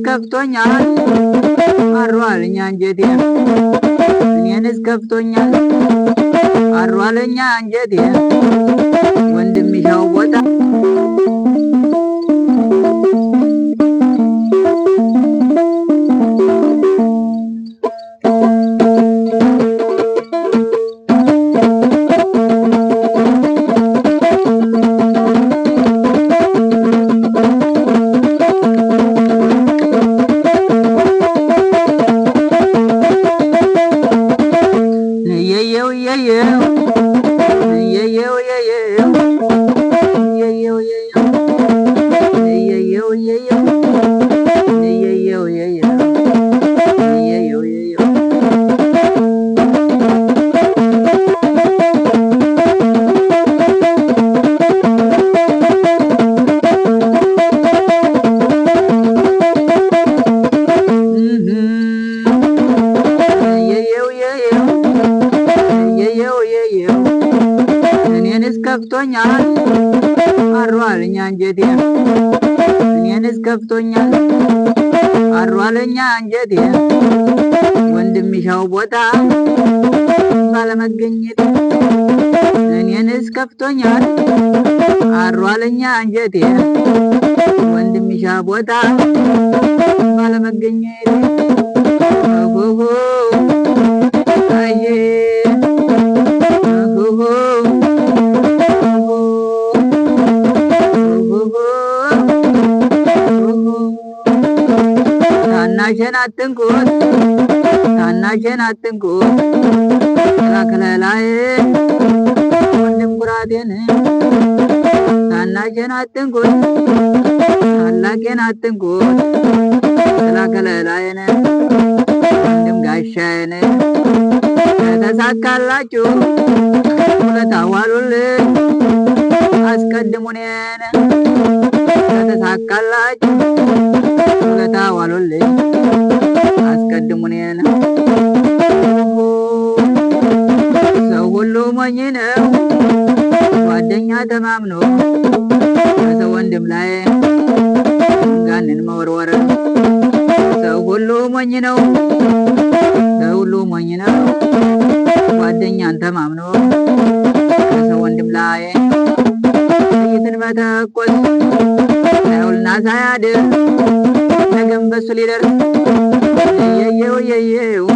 ከፍቶኛል አሯልኛ አንጀቴ እኔንስ ከፍቶኛል አሯልኛ አንጀቴ ወንድምሻው ቦታ ከፍቶኛል አሯልኛ አንጀቴ እኔንስ ከፍቶኛል አሯልኛ አንጀቴ ወንድምሻው ቦታ ባለመገኘት እኔንስ ከፍቶኛል አሯልኛ አንጀቴ ወንድምሻ ቦታ ባለመገኘት አዬ ታናሽን አትንኩት ከለላዬ ወንድም ኩራቴን ታናሽን አትንኩት ታላቄን አትንኩት ከለላዬን ወንድም ጋሻዬን ከተሳካላችሁ ውለታ ዋሉልኝ አስቀድሙ እኔን ከተሳካላችሁ ውለታ ዋሉልኝ አስቀድሙ እኔን ሰው ሁሉ ሞኝ ነው ጓደኛ ተማምኖ ከሰው ወንድም ላይ ጋንን መወርወር ሰው ሁሉ ሞኝ ነው ሰው ሁሉ ሞኝ ነው ጓደኛን ተማምኖ ከሰው ወንድም ላይ ጥይትን መተኮስ ሳይውልና ሳያድር ነገም በሱ ሊደርስ የየው